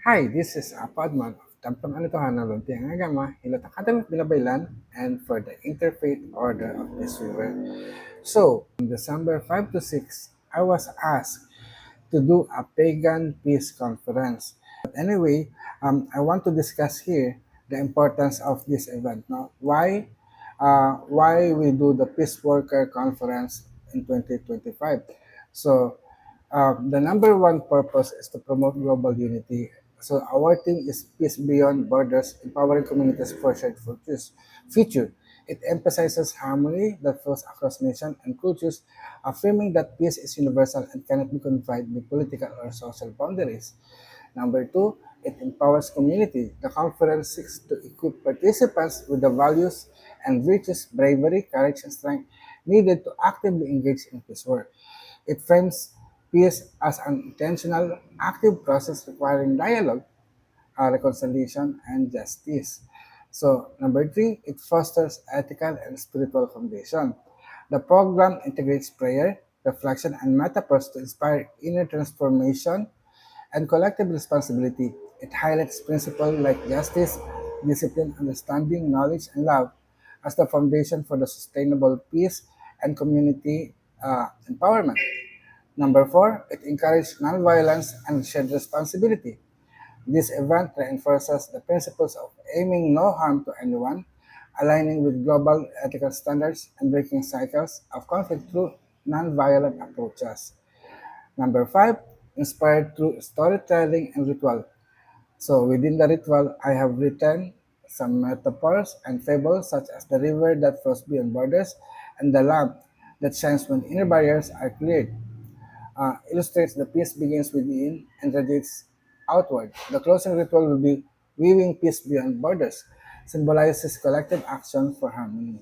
Hi, this is Padman of Tampang Alitohana Luntiang Agama, Hilot Academic Binabaylan, and for the Interfaith Order of Peace River. So, December 5 to 6, I was asked to do a pagan peace conference. But anyway, I want to discuss here the importance of this event. Now, why we do the Peace Worker Conference in 2025? So, the number one purpose is to promote global unity. So our theme is Peace Beyond Borders, empowering communities for shared future. It emphasizes harmony that flows across nations and cultures, affirming that peace is universal and cannot be confined by political or social boundaries. Number two, it empowers community. The conference seeks to equip participants with the values and virtues, bravery, courage, and strength needed to actively engage in peace work. It frames peace as an intentional, active process requiring dialogue, reconciliation, and justice. So, number three, it fosters ethical and spiritual foundation. The program integrates prayer, reflection, and metaphors to inspire inner transformation and collective responsibility. It highlights principles like justice, discipline, understanding, knowledge, and love as the foundation for the sustainable peace and community empowerment. Number four, it encourages nonviolence and shared responsibility. This event reinforces the principles of aiming no harm to anyone, aligning with global ethical standards, and breaking cycles of conflict through nonviolent approaches. Number five, inspired through storytelling and ritual. So within the ritual, I have written some metaphors and fables such as the river that flows beyond borders and the lamp that shines when inner barriers are cleared. Illustrates the peace begins within and radiates outward. The closing ritual will be weaving peace beyond borders, symbolizes collective action for harmony.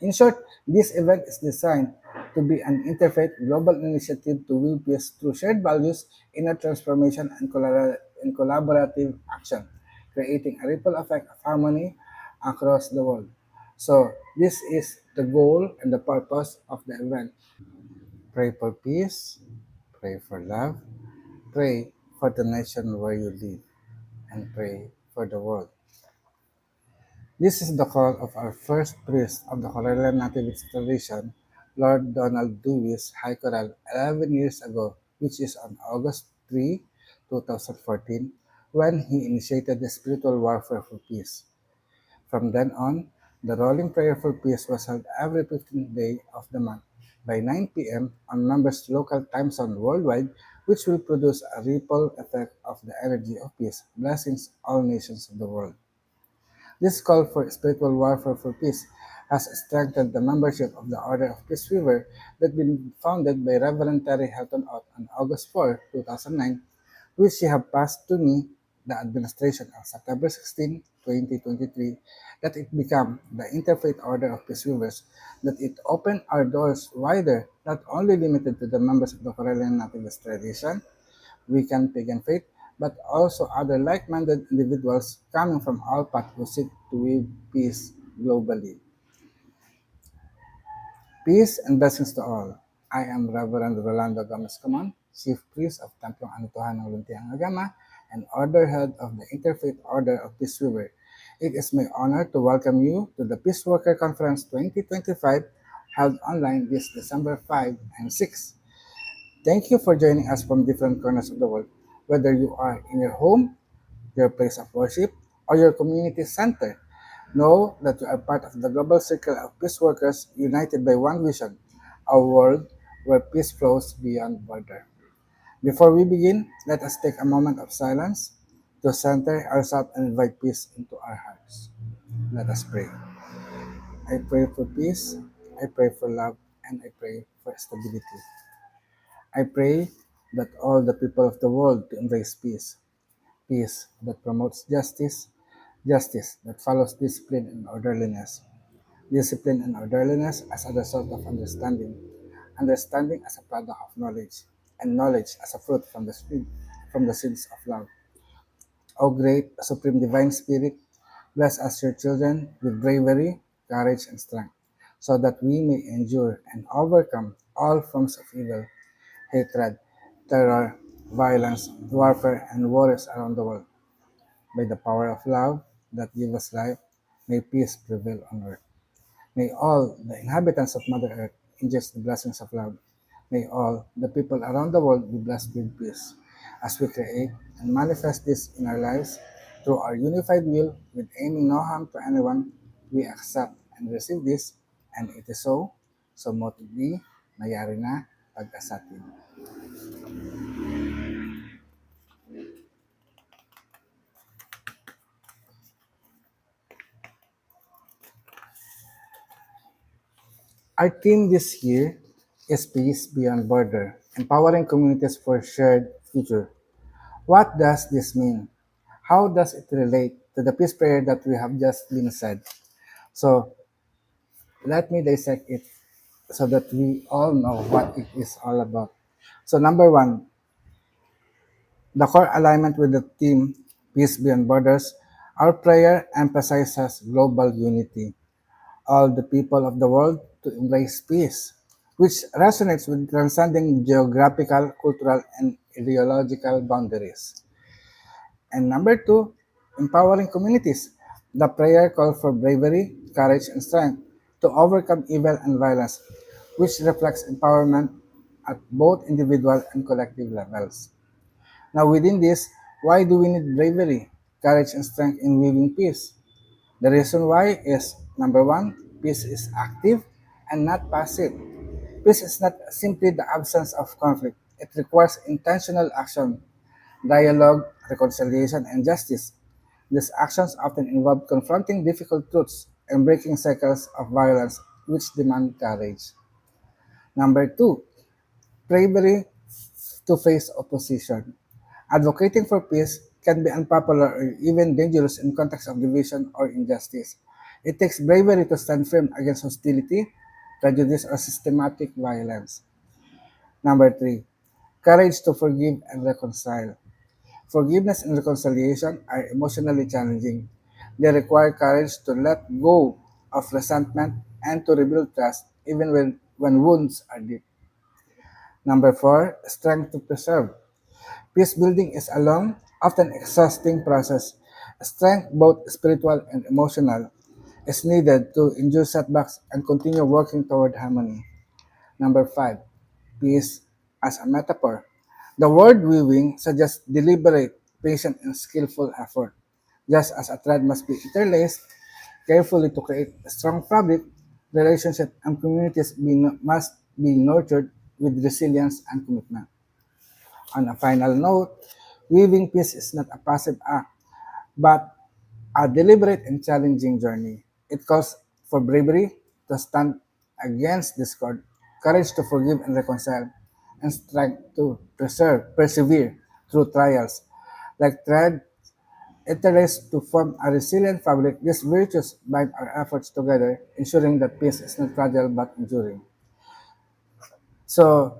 In short, this event is designed to be an interfaith global initiative to weave peace through shared values, inner transformation, and collaborative action, creating a ripple effect of harmony across the world. So, this is the goal and the purpose of the event. Pray for peace, pray for love, pray for the nation where you live, and pray for the world. This is the call of our first priest of the Corellian Nativist tradition, Lord Donald Dewey's High Choral 11 years ago, which is on August 3, 2014, when he initiated the spiritual warfare for peace. From then on, the rolling prayer for peace was held every 15th day of the month by 9 p.m. on members' local time zone worldwide, which will produce a ripple effect of the energy of peace, blessings all nations of the world. This call for spiritual warfare for peace has strengthened the membership of the Order of Peace Weaver that been founded by Reverend Terry Helton Ott on August 4, 2009, which she have passed to me, the administration on September 16, 2023, that it become the Interfaith Order of Peace Weavers, that it opened our doors wider, not only limited to the members of the Corellian Nativist tradition, Wiccan pagan faith, but also other like-minded individuals coming from all paths who seek to weave peace globally. Peace and blessings to all. I am Reverend Rolando Gomez Coman, Chief Priest of Templong Anituhan ng Luntiang Agama and Order Head of the Interfaith Order of Peace Weaver. It is my honor to welcome you to the Peace Worker Conference 2025 held online this December 5 and 6. Thank you for joining us from different corners of the world, whether you are in your home, your place of worship, or your community center. Know that you are part of the global circle of peace workers united by one vision, a world where peace flows beyond border. Before we begin, let us take a moment of silence to center ourselves and invite peace into our hearts. Let us pray. I pray for peace, I pray for love, and I pray for stability. I pray that all the people of the world to embrace peace, peace that promotes justice, justice that follows discipline and orderliness, discipline and orderliness as a result of understanding, understanding as a product of knowledge, and knowledge as a fruit from the seeds of love. O great supreme divine spirit, bless us your children with bravery, courage, and strength, so that we may endure and overcome all forms of evil, hatred, terror, violence, warfare, and wars around the world. by the power of love that gives us life, may peace prevail on earth. May all the inhabitants of Mother Earth ingest the blessings of love. May all the people around the world be blessed with peace. As we create and manifest this in our lives through our unified will with aiming no harm to anyone, we accept and receive this, and it is so. So mote it be, mayari na, pag-asatin. Our theme this year is Peace Beyond Border, empowering communities for shared future. What does this mean? How does it relate to the peace prayer that we have just been said? So let me dissect it so that we all know what it is all about. So number one, the core alignment with the theme Peace Beyond Borders, our prayer emphasizes global unity, all the people of the world to embrace peace, which resonates with transcending geographical, cultural, and ideological boundaries. And number two, empowering communities. The prayer calls for bravery, courage, and strength to overcome evil and violence, which reflects empowerment at both individual and collective levels. Now, within this, why do we need bravery, courage, and strength in weaving peace? The reason why is number one, peace is active and not passive. Peace is not simply the absence of conflict, it requires intentional action, dialogue, reconciliation, and justice. These actions often involve confronting difficult truths and breaking cycles of violence which demand courage. Number two, bravery to face opposition. Advocating for peace can be unpopular or even dangerous in contexts of division or injustice. It takes bravery to stand firm against hostility, prejudice, or systematic violence. Number three, courage to forgive and reconcile. Forgiveness and reconciliation are emotionally challenging. They require courage to let go of resentment and to rebuild trust even when wounds are deep. Number four, strength to preserve. Peace building is a long, often exhausting process. Strength, both spiritual and emotional, is needed to endure setbacks and continue working toward harmony. Number five, peace as a metaphor. The word weaving suggests deliberate, patient, and skillful effort. Just as a thread must be interlaced carefully to create a strong fabric, relationships and communities must be nurtured with resilience and commitment. On a final note, weaving peace is not a passive act, but a deliberate and challenging journey. It calls for bravery to stand against discord, courage to forgive and reconcile, and strength to persevere through trials. Like thread interlaced to form a resilient fabric, these virtues bind our efforts together, ensuring that peace is not fragile but enduring. So,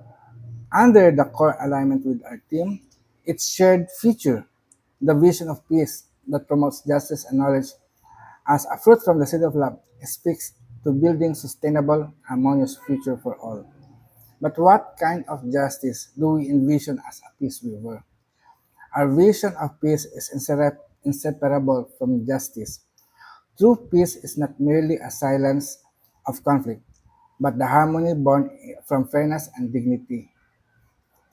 under the core alignment with our team, its shared future, the vision of peace that promotes justice and knowledge as a fruit from the seed of love, speaks to building sustainable, harmonious future for all. But what kind of justice do we envision as a peace weaver? Our vision of peace is inseparable from justice. True peace is not merely a silence of conflict, but the harmony born from fairness and dignity.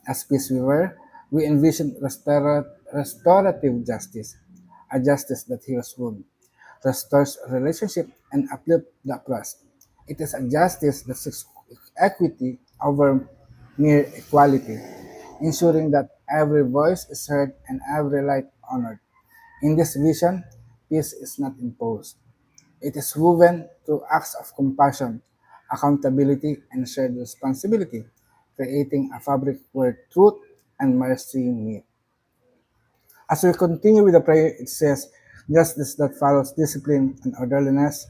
As peace weaver, we envision restorative justice, a justice that heals wounds, restores relationship, and uplifts the oppressed. It is a justice that seeks equity over mere equality, ensuring that every voice is heard and every life honored. In this vision, peace is not imposed. It is woven through acts of compassion, accountability, and shared responsibility, creating a fabric where truth and mercy meet. As we continue with the prayer, it says, justice that follows discipline and orderliness.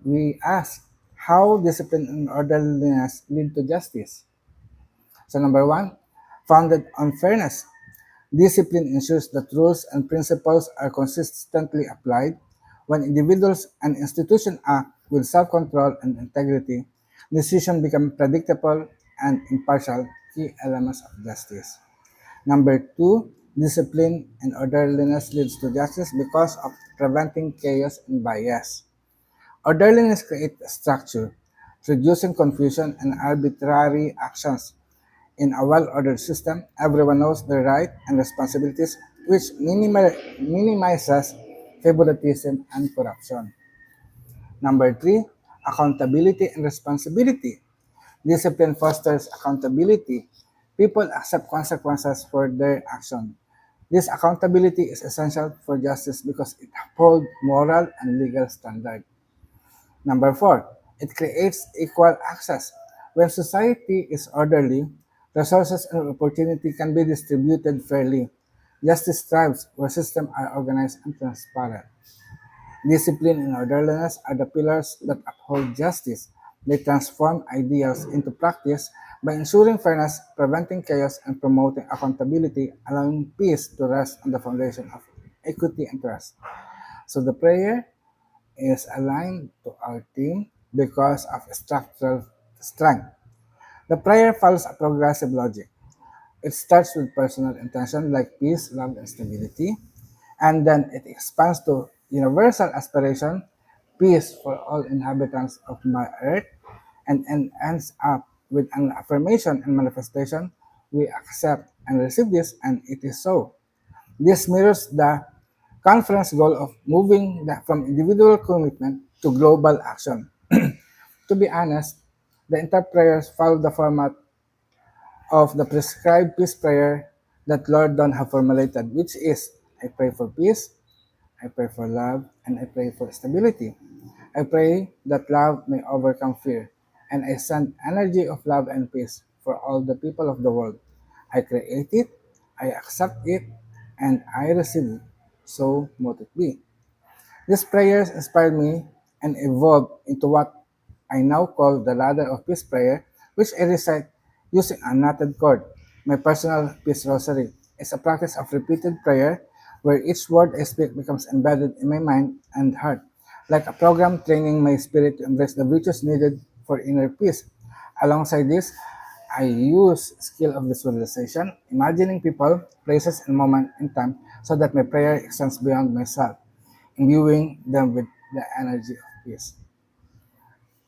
We ask, how discipline and orderliness lead to justice? So, number one, founded on fairness. Discipline ensures that rules and principles are consistently applied. When individuals and institutions act with self-control and integrity, decisions become predictable and impartial, key elements of justice. Number two, Discipline and orderliness leads to justice because of preventing chaos and bias. Orderliness creates structure, reducing confusion and arbitrary actions. In a well-ordered system, everyone knows their rights and responsibilities, which minimizes favoritism and corruption. Number three, accountability and responsibility. Discipline fosters accountability. People accept consequences for their action. This accountability is essential for justice because it upholds moral and legal standards. Number four, it creates equal access. When society is orderly, resources and opportunity can be distributed fairly. Justice thrives where systems are organized and transparent. Discipline and orderliness are the pillars that uphold justice. They transform ideals into practice by ensuring fairness, preventing chaos, and promoting accountability, allowing peace to rest on the foundation of equity and trust. So the prayer is aligned to our theme because of structural strength. The prayer follows a progressive logic. It starts with personal intention like peace, love, and stability, and then it expands to universal aspiration, peace for all inhabitants of my earth, and ends up with an affirmation and manifestation. We accept and receive this, and it is so. This mirrors the conference goal of moving from individual commitment to global action. To be honest, the entire prayers follow the format of the prescribed peace prayer that Lord Don have formulated, which is I pray for peace, I pray for love, and I pray for stability. I pray that love may overcome fear, and I send energy of love and peace for all the people of the world. I create it, I accept it, and I receive it. So mote it be. These prayers inspired me and evolved into what I now call the Ladder of Peace Prayer, which I recite using a knotted cord. My personal peace rosary is a practice of repeated prayer where each word I speak becomes embedded in my mind and heart, like a program training my spirit to embrace the virtues needed for inner peace. Alongside this, I use skill of visualization, imagining people, places, and moment in time so that my prayer extends beyond myself imbuing them with the energy of peace.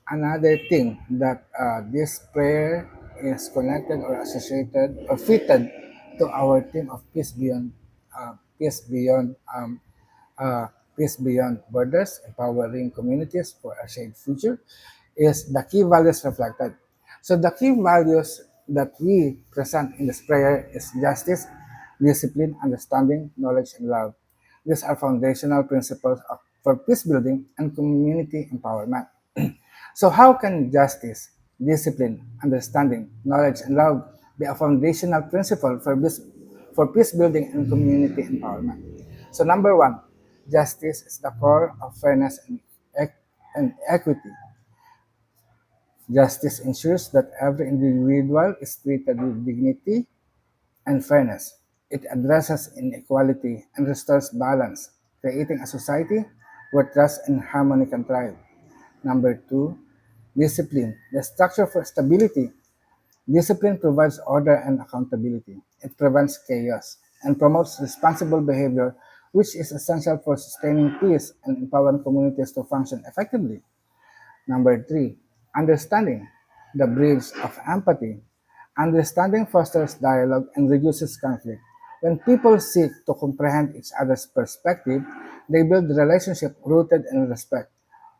Another thing that this prayer is connected or associated or fitted to our theme of peace beyond, uh, peace beyond borders, empowering communities for a shared future, is the key values reflected. So the key values that we present in this prayer is justice, discipline, understanding, knowledge, and love. These are foundational principles for peace building and community empowerment. So, how can justice, discipline, understanding, knowledge, and love be a foundational principle for peace building and community empowerment? So, number one, justice is the core of fairness and equity. Justice ensures that every individual is treated with dignity and fairness. It addresses inequality and restores balance, creating a society where trust and harmony can thrive. Number two, discipline, the structure for stability. Discipline provides order and accountability. It prevents chaos and promotes responsible behavior, which is essential for sustaining peace and empowering communities to function effectively. Number three, understanding, the bridge of empathy. Understanding fosters dialogue and reduces conflict. When people seek to comprehend each other's perspective, they build relationships rooted in respect,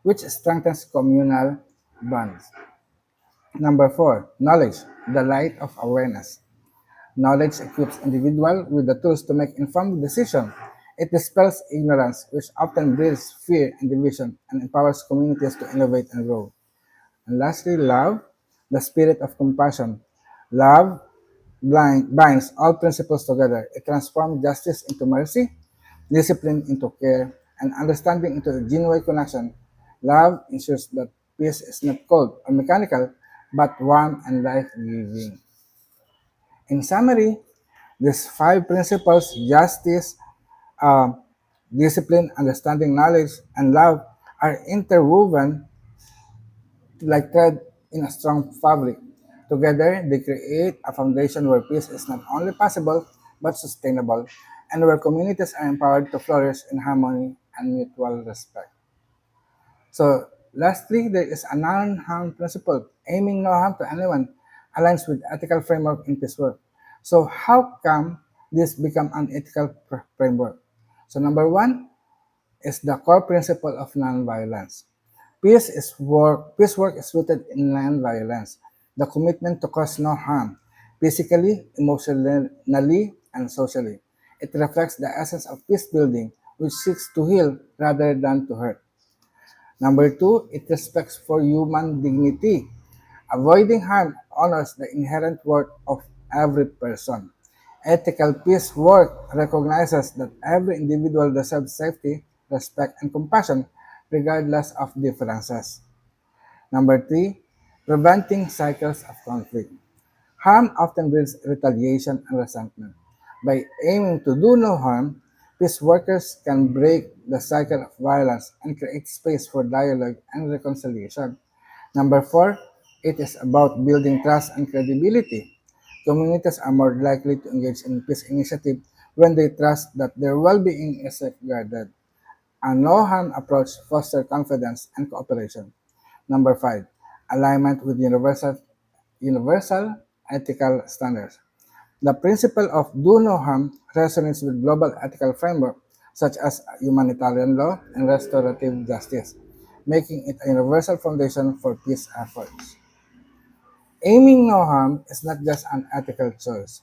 which strengthens communal bonds. Number four, knowledge, the light of awareness. Knowledge equips individuals with the tools to make informed decisions. It dispels ignorance, which often breeds fear and division, and empowers communities to innovate and grow. And lastly, love, the spirit of compassion. Love binds all principles together. It transforms justice into mercy, discipline into care, and understanding into a genuine connection. Love ensures that peace is not cold or mechanical, but warm and life-giving. In summary, these five principles, justice, um, discipline, understanding, knowledge, and love, are interwoven like thread in a strong fabric. Together, they create a foundation where peace is not only possible, but sustainable, and where communities are empowered to flourish in harmony and mutual respect. So, lastly, there is a non-harm principle, aiming no harm to anyone, aligns with ethical framework in peace work. So, how come this become an ethical framework? So, number one is the core principle of non-violence. Peace work is rooted in non-violence, the commitment to cause no harm, physically, emotionally, and socially. It reflects the essence of peace building, which seeks to heal rather than to hurt. Number two, it respects for human dignity. Avoiding harm honors the inherent worth of every person. Ethical peace work recognizes that every individual deserves safety, respect, and compassion regardless of differences. Number three, preventing cycles of conflict. Harm often breeds retaliation and resentment. By aiming to do no harm, peace workers can break the cycle of violence and create space for dialogue and reconciliation. Number four, it is about building trust and credibility. Communities are more likely to engage in peace initiative when they trust that their well-being is safeguarded. A no-harm approach fosters confidence and cooperation. Number five, alignment with universal ethical standards. The principle of do no harm resonates with global ethical framework such as humanitarian law and restorative justice, making it a universal foundation for peace efforts. Aiming no harm is not just an ethical choice.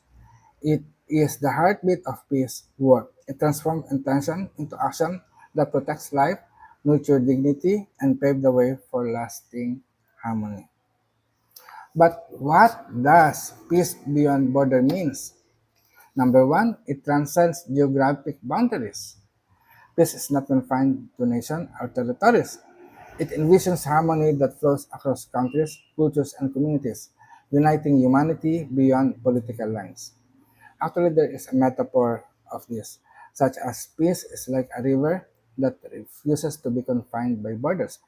It is the heartbeat of peace work. It transforms intention into action that protects life, nurtures dignity, and paves the way for lasting harmony. But what does peace beyond border means? Number one, it transcends geographic boundaries. Peace is not confined to nations or territories. It envisions harmony that flows across countries, cultures, and communities, uniting humanity beyond political lines. Actually, there is a metaphor of this, such as peace is like a river that refuses to be confined by borders.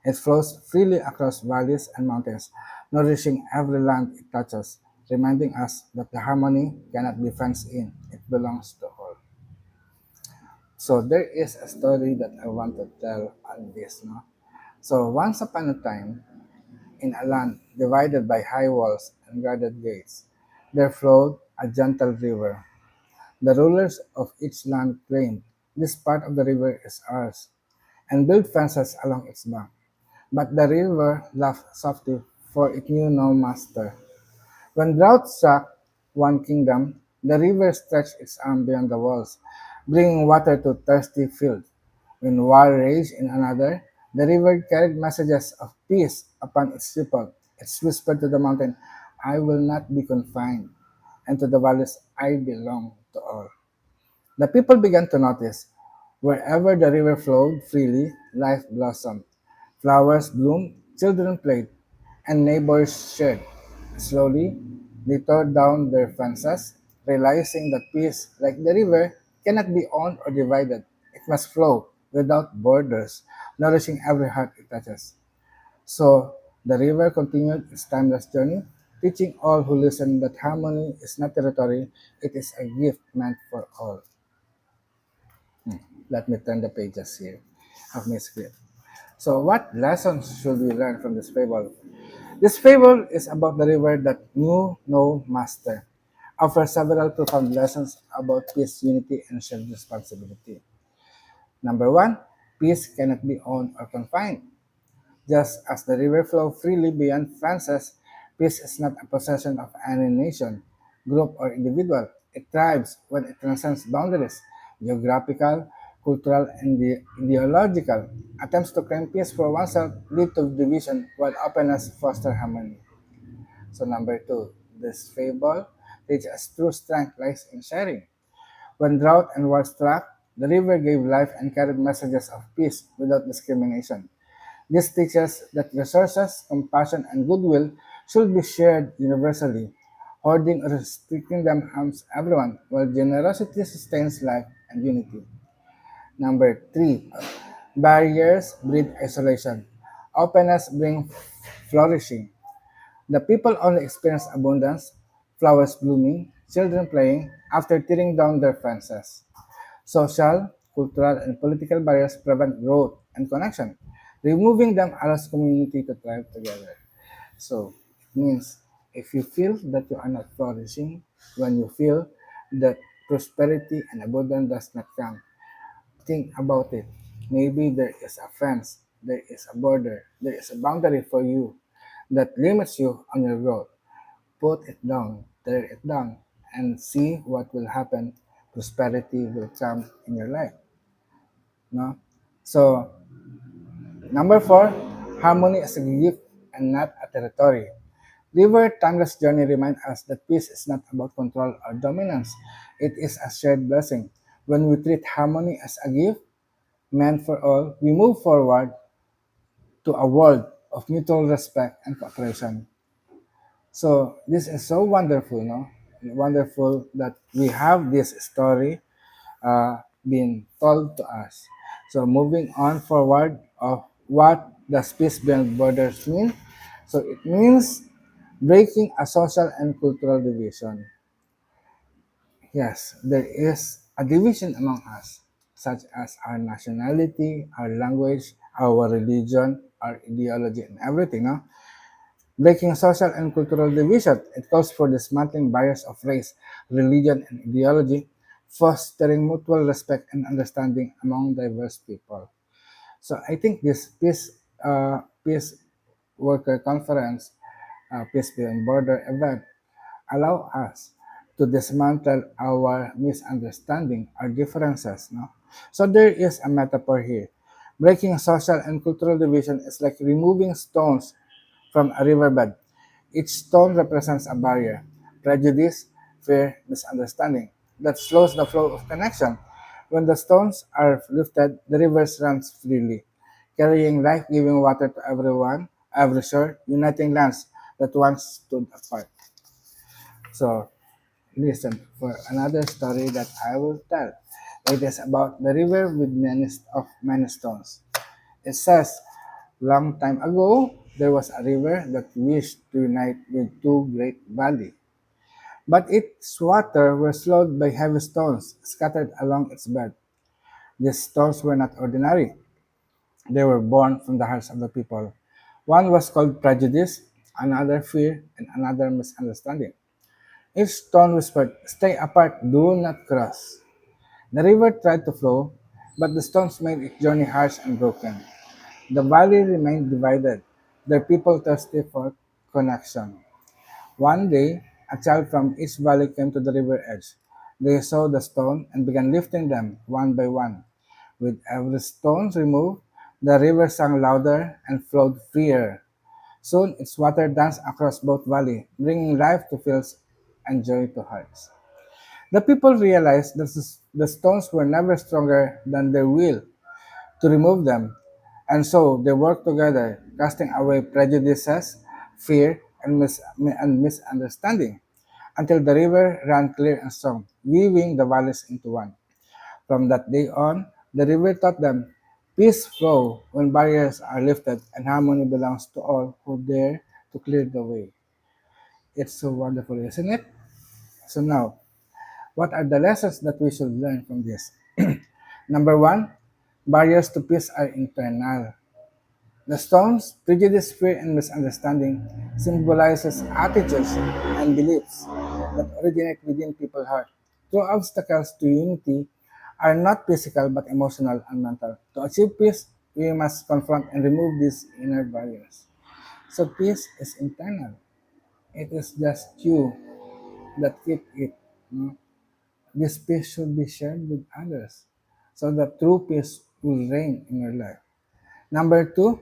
It flows freely across valleys and mountains, nourishing every land it touches, reminding us that the harmony cannot be fenced in, it belongs to all. So there is a story that I want to tell on this. No? So once upon a time, in a land divided by high walls and guarded gates, there flowed a gentle river. The rulers of each land claimed this part of the river is ours and built fences along its bank. But the river laughed softly, for it knew no master. When drought struck one kingdom, the river stretched its arm beyond the walls, bringing water to thirsty fields. When war raged in another, the river carried messages of peace upon its people. It whispered to the mountain, I will not be confined, and to the valleys, I belong to all. The people began to notice. Wherever the river flowed freely, life blossomed. Flowers bloomed, children played, and neighbors shared. Slowly, they tore down their fences, realizing that peace, like the river, cannot be owned or divided. It must flow without borders, nourishing every heart it touches. So, the river continued its timeless journey, teaching all who listen that harmony is not territory, it is a gift meant for all. Let me turn the pages here of my script. So, what lessons should we learn from this fable? This fable is about the river that knew no master, offers several profound lessons about peace, unity, and shared responsibility. Number one, peace cannot be owned or confined. Just as the river flows freely beyond fences, peace is not a possession of any nation, group, or individual. It thrives when it transcends boundaries, geographical, cultural, and ideological. Attempts to claim peace for oneself lead to division, while openness fosters harmony. So number two, this fable teaches us true strength lies in sharing. When drought and war struck, the river gave life and carried messages of peace without discrimination. This teaches that resources, compassion, and goodwill should be shared universally. Hoarding or restricting them harms everyone, while generosity sustains life and unity. Number three, barriers breed isolation. Openness brings flourishing. The people only experience abundance, flowers blooming, children playing after tearing down their fences. Social, cultural, and political barriers prevent growth and connection. Removing them allows community to thrive together. So it means if you feel that you are not flourishing, when you feel that prosperity and abundance does not come, think about it. Maybe there is a fence, there is a border, there is a boundary for you that limits you on your growth. Put it down, tear it down, and see what will happen. Prosperity will come in your life. No? So, number four, harmony is a gift and not a territory. River Timeless Journey reminds us that peace is not about control or dominance. It is a shared blessing. When we treat harmony as a gift meant for all, we move forward to a world of mutual respect and cooperation. So this is so wonderful, no? Wonderful that we have this story being told to us. So moving on forward of what does peace beyond borders mean? So it means breaking a social and cultural division. Yes, there is a division among us, such as our nationality, our language, our religion, our ideology, and everything. No? Breaking social and cultural division, it calls for dismantling barriers of race, religion, and ideology, fostering mutual respect and understanding among diverse people. So I think this peace worker conference, Peace Beyond Border event, allow us to dismantle our misunderstanding, our differences. No? So there is a metaphor here. Breaking social and cultural division is like removing stones from a riverbed. Each stone represents a barrier, prejudice, fear, misunderstanding that slows the flow of connection. When the stones are lifted, the river runs freely, carrying life-giving water to everyone, every shore, uniting lands that once stood apart. So, listen for another story that I will tell. It is about the river with many stones. It says, long time ago, there was a river that wished to unite with two great valleys. But its water were slowed by heavy stones scattered along its bed. These stones were not ordinary. They were born from the hearts of the people. One was called prejudice, another fear, and another misunderstanding. Each stone whispered, "Stay apart, do not cross." The river tried to flow, but the stones made its journey harsh and broken. The valley remained divided, their people thirsty for connection. One day, a child from each valley came to the river edge. They saw the stone and began lifting them one by one. With every stone removed, the river sang louder and flowed freer. Soon its water danced across both valleys, bringing life to fields and joy to hearts. The people realized that the stones were never stronger than their will to remove them, and so they worked together, casting away prejudices, fear, and misunderstanding, until the river ran clear and strong, weaving the valleys into one. From that day on, the river taught them peace flow when barriers are lifted, and harmony belongs to all who dare to clear the way. It's so wonderful, isn't it? So now, what are the lessons that we should learn from this? Number one, barriers to peace are internal. The stones, prejudice, fear, and misunderstanding symbolizes attitudes and beliefs that originate within people's heart. True obstacles to unity are not physical but emotional and mental. To achieve peace, we must confront and remove these inner barriers. So peace is internal. It is just you that keep it. No? This peace should be shared with others so that true peace will reign in your life. Number two,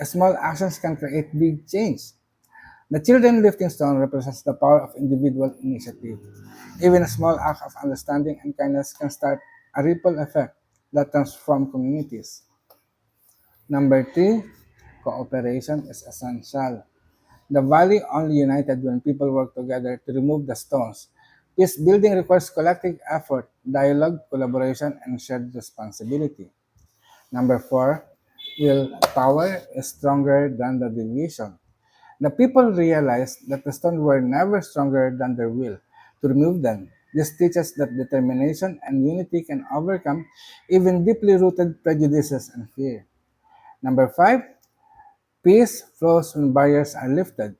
small actions can create big change. The children lifting stone represents the power of individual initiative. Even a small act of understanding and kindness can start a ripple effect that transforms communities. Number three, cooperation is essential. The valley only united when people work together to remove the stones. Peace building requires collective effort, dialogue, collaboration, and shared responsibility. Number four, willpower is stronger than the division. The people realized that the stones were never stronger than their will. to remove them. This teaches that determination and unity can overcome even deeply rooted prejudices and fear. Number five, peace flows when barriers are lifted.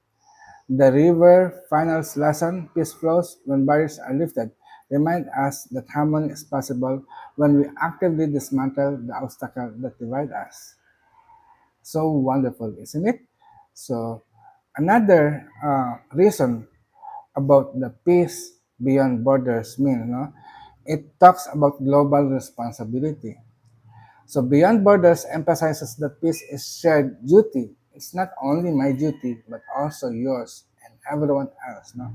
The river finals lesson, peace flows when barriers are lifted, remind us that harmony is possible when we actively dismantle the obstacle that divide us. So wonderful, isn't it? So another reason about the peace beyond borders mean, no? It talks about global responsibility. So Beyond Borders emphasizes that peace is shared duty. It's not only my duty, but also yours and everyone else. No?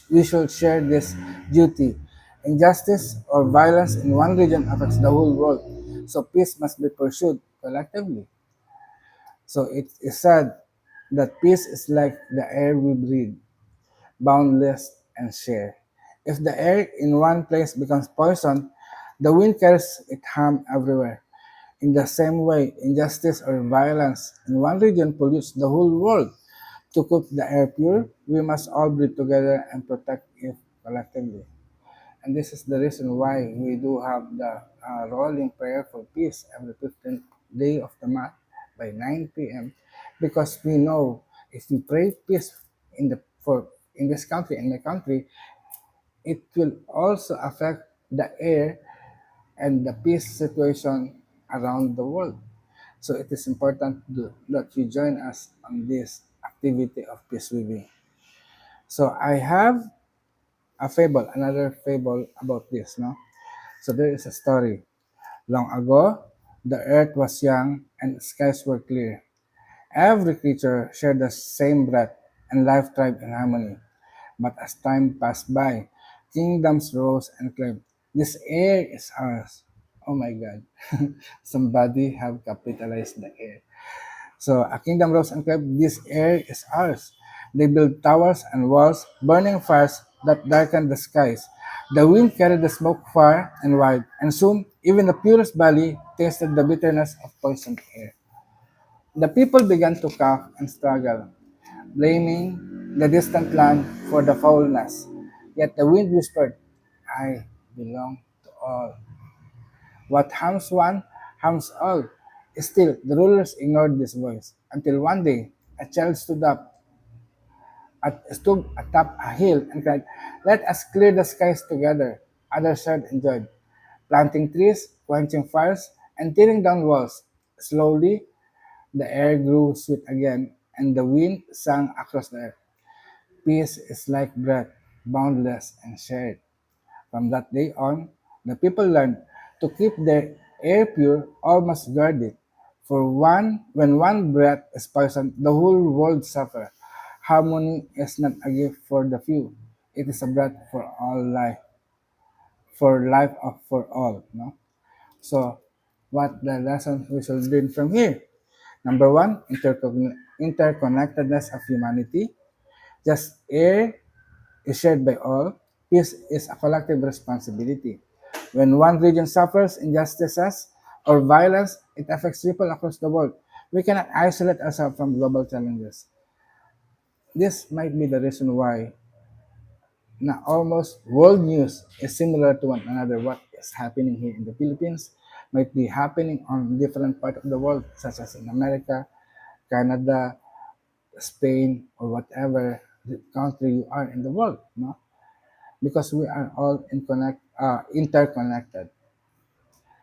We should share this duty. Injustice or violence in one region affects the whole world. So peace must be pursued collectively. So it is said that peace is like the air we breathe, boundless and shared. If the air in one place becomes poison, the wind carries it harm everywhere. In the same way, injustice or violence in one region pollutes the whole world. To keep the air pure, we must all breathe together and protect it collectively. And this is the reason why we do have the rolling prayer for peace every 15th day of the month by 9 p.m. Because we know if we pray peace in this country, in my country, it will also affect the air and the peace situation around the world. So it is important that you join us on this activity of peace weaving. So I have another fable about this. No, so there is a story. Long ago, the earth was young and the skies were clear. Every creature shared the same breath, and life thrived in harmony. But as time passed by, kingdoms rose and claimed, "This air is ours." Oh my God! Somebody have capitalized the air. So a kingdom rose and claimed, "This air is ours." They built towers and walls, burning fires that darkened the skies. The wind carried the smoke far and wide, and soon even the purest valley tasted the bitterness of poisoned air. The people began to cough and struggle, blaming the distant land for the foulness. Yet the wind whispered, "I belong to all. What harms one harms all." Still, the rulers ignored this voice until one day a child stood atop a hill and cried, "Let us clear the skies together." Others heard and joined, planting trees, quenching fires, and tearing down walls. Slowly, the air grew sweet again, and the wind sang across the earth. Peace is like breath, boundless and shared. From that day on, the people learned to keep their air pure, all must guard it. When one breath is poisoned, the whole world suffers. Harmony is not a gift for the few; it is a breath for all life, for life of for all. No? So, what the lesson we should learn from here? Number one, interconnectedness of humanity. Just air is shared by all. Peace is a collective responsibility. When one region suffers injustices or violence, it affects people across the world. We cannot isolate ourselves from global challenges. This might be the reason why almost world news is similar to one another. What is happening here in the Philippines might be happening on different part of the world, such as in America, Canada, Spain, or whatever the country you are in the world. No, because we are all interconnected.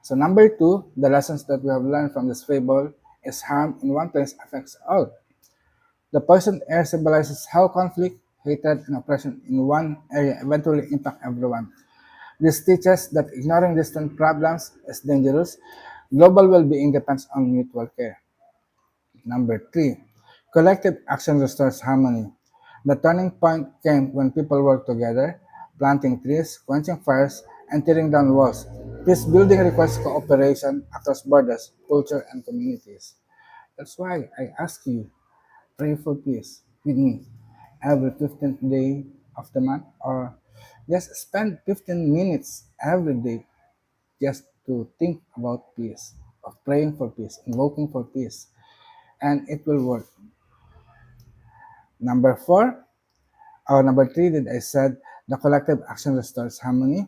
So number two, the lessons that we have learned from this fable is harm in one place affects all. The poisoned air symbolizes how conflict, hatred, and oppression in one area eventually impact everyone. This teaches that ignoring distant problems is dangerous. Global well-being depends on mutual care. Number three, collective action restores harmony. The turning point came when people worked together, planting trees, quenching fires, and tearing down walls. Peace building requires cooperation across borders, culture, and communities. That's why I ask you, pray for peace with me every 15th day of the month, or just spend 15 minutes every day just to think about peace, of praying for peace, invoking for peace, and it will work. Number four, or number three, that I said, The collective action restores harmony.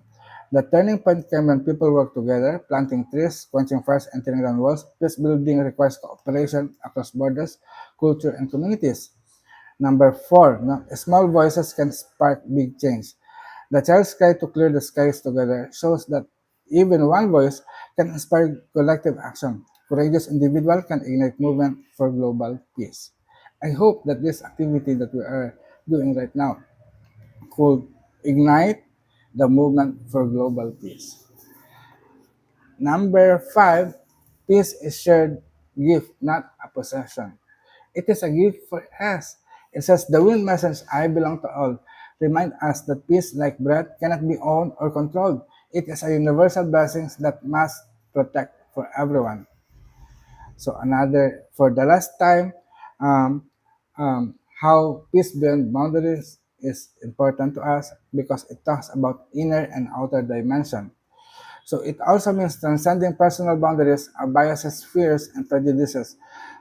The turning point came when people work together, planting trees, quenching fires, and tearing down walls. Peace building requires cooperation across borders, culture, and communities. Number four, no, small voices can spark big change. The child's cry to clear the skies together shows that even one voice can inspire collective action. Courageous individual can ignite movement for global peace. I hope that this activity that we are doing right now could ignite the movement for global peace. Number five, peace is shared gift, not a possession. It is a gift for us. It says the wind message, I belong to all. Remind us that peace, like breath, cannot be owned or controlled. It is a universal blessing that must protect for everyone. So another, for the last time, um, how peace beyond boundaries is important to us because it talks about inner and outer dimension. So it also means transcending personal boundaries, our biases, fears, and prejudices,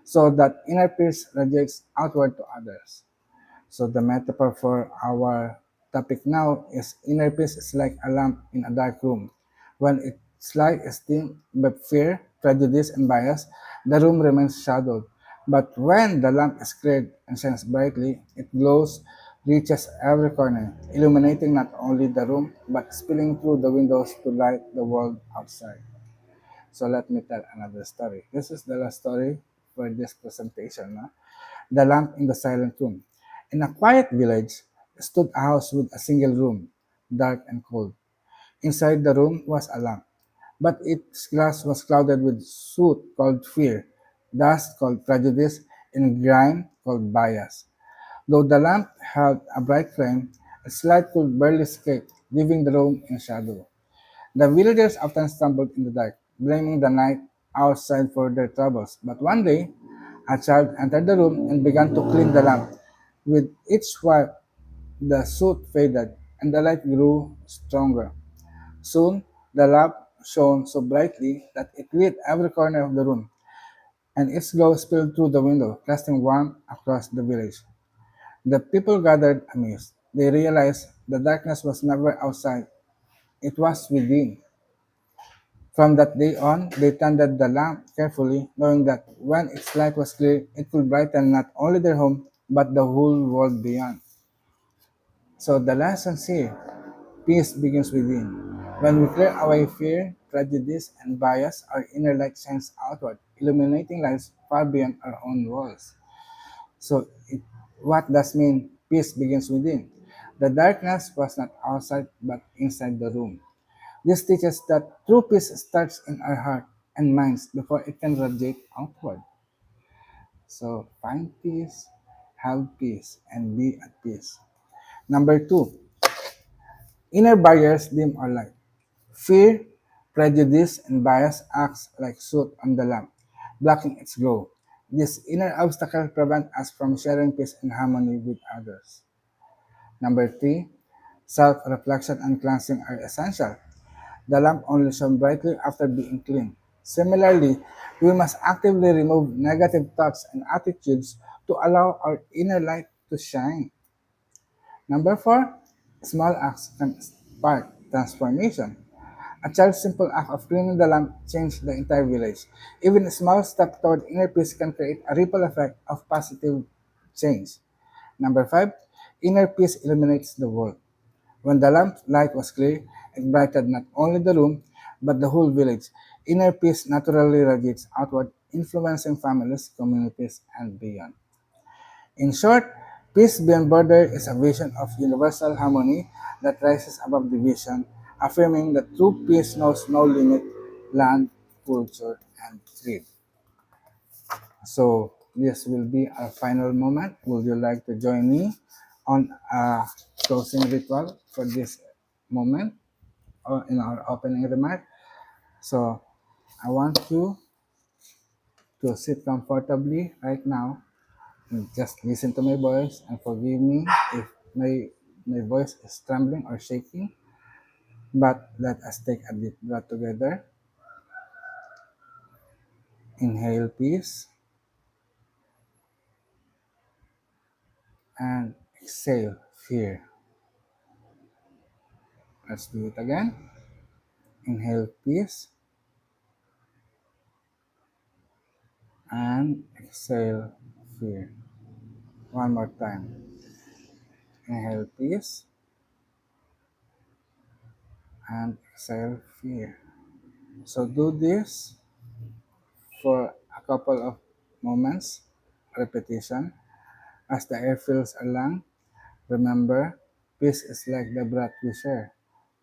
so that inner peace radiates outward to others. So the metaphor for our topic now is inner peace is like a lamp in a dark room. When its light is dim by fear, prejudice, and bias, the room remains shadowed. But when the lamp is cleared and shines brightly, it glows, reaches every corner, illuminating not only the room, but spilling through the windows to light the world outside. So let me tell another story. This is the last story for this presentation. No? The lamp in the silent room. In a quiet village stood a house with a single room, dark and cold. Inside the room was a lamp, but its glass was clouded with soot called fear, dust called prejudice, and grime called bias. Though the lamp held a bright flame, its light could barely escape, leaving the room in shadow. The villagers often stumbled in the dark, blaming the night outside for their troubles. But one day, a child entered the room and began to clean the lamp. With each swipe, the soot faded and the light grew stronger. Soon, the lamp shone so brightly that it lit every corner of the room, and its glow spilled through the window, casting warmth across the village. The people gathered amazed. They realized the darkness was never outside, it was within. From that day on, they tended the lamp carefully, knowing that when its light was clear, it could brighten not only their home, but the whole world beyond. So the lessons here, peace begins within. When we clear away fear, prejudice, and bias, our inner light shines outward, illuminating lives far beyond our own walls. So what does mean peace begins within? The darkness was not outside, but inside the room. This teaches that true peace starts in our heart and minds before it can radiate outward. So find peace, have peace, and be at peace. Number two, inner barriers dim our light. Fear, prejudice, and bias acts like soot on the lamp, blocking its glow. These inner obstacles prevent us from sharing peace and harmony with others. Number three, self-reflection and cleansing are essential. The lamp only shone brightly after being cleaned. Similarly, we must actively remove negative thoughts and attitudes to allow our inner light to shine. Number four, small acts can spark transformation. A child's simple act of cleaning the lamp changed the entire village. Even a small step toward inner peace can create a ripple effect of positive change. Number five, inner peace illuminates the world. When the lamp light was clear, it brightened not only the room, but the whole village. Inner peace naturally radiates outward, influencing families, communities, and beyond. In short, peace beyond border is a vision of universal harmony that rises above division, affirming that true peace knows no limit, land, culture, and creed. So, this will be our final moment. Would you like to join me on a closing ritual for this moment or in our opening remark? So, I want you to sit comfortably right now and just listen to my voice and forgive me if my voice is trembling or shaking. But let us take a deep breath together. Inhale peace and exhale fear. Let's do it again. Inhale peace and exhale fear. One more time. Inhale peace and exhale fear. So do this for a couple of moments, repetition. As the air fills our lung, remember, peace is like the breath we share,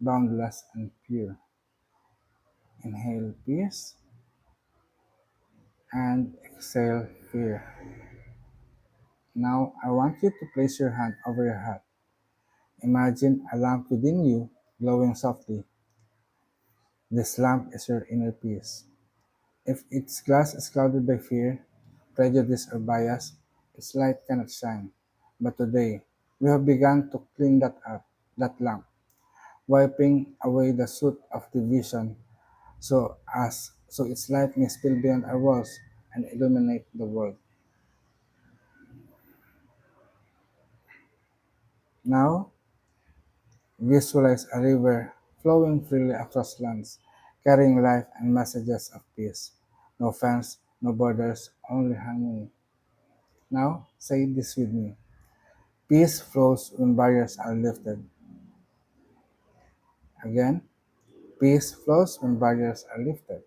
boundless and pure. Inhale peace and exhale fear. Now I want you to place your hand over your heart. Imagine a lamp within you glowing softly. This lamp is your inner peace. If its glass is clouded by fear, prejudice, or bias, its light cannot shine. But today, we have begun to clean that lamp, wiping away the soot of division so its light may spill beyond our walls and illuminate the world. Now, visualize a river flowing freely across lands, carrying life and messages of peace. No fence, no borders, only harmony. Now, say this with me. Peace flows when barriers are lifted. Again, peace flows when barriers are lifted.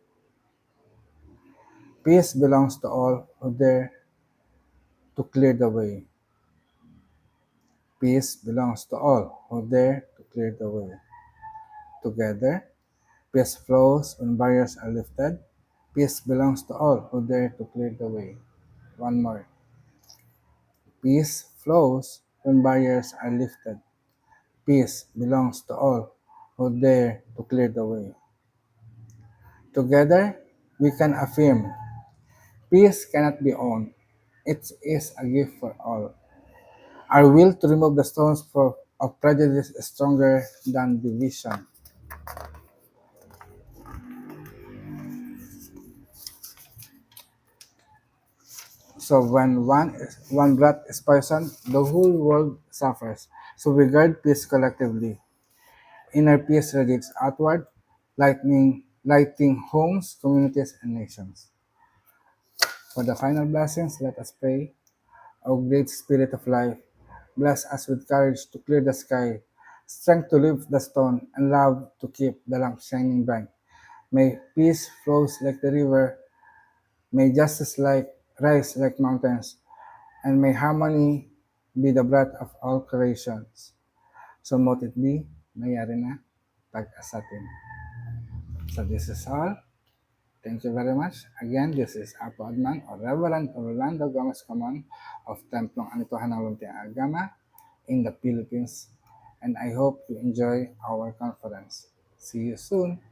Peace belongs to all who dare to clear the way. Peace belongs to all who dare to clear the way. Together, peace flows when barriers are lifted. Peace belongs to all who dare to clear the way. One more. Peace flows when barriers are lifted. Peace belongs to all who dare to clear the way. Together, we can affirm peace cannot be owned. It is a gift for all. Our will to remove the stones of prejudice is stronger than division. So when one breath is poisoned, the whole world suffers. So we guard peace collectively. Inner peace radiates outward, lighting homes, communities, and nations. For the final blessings, let us pray. O great Spirit of life, bless us with courage to clear the sky, strength to lift the stone, and love to keep the lamp shining bright. May peace flows like the river, may justice rise like mountains, and may harmony be the breath of all creations. So mote it be, mayari na, pag-asatin. So this is all. Thank you very much. Again, this is Apo Adman or Reverend Orlando Gomez Camon of Templong Anitohan ng Luntiang Agama in the Philippines. And I hope you enjoy our conference. See you soon.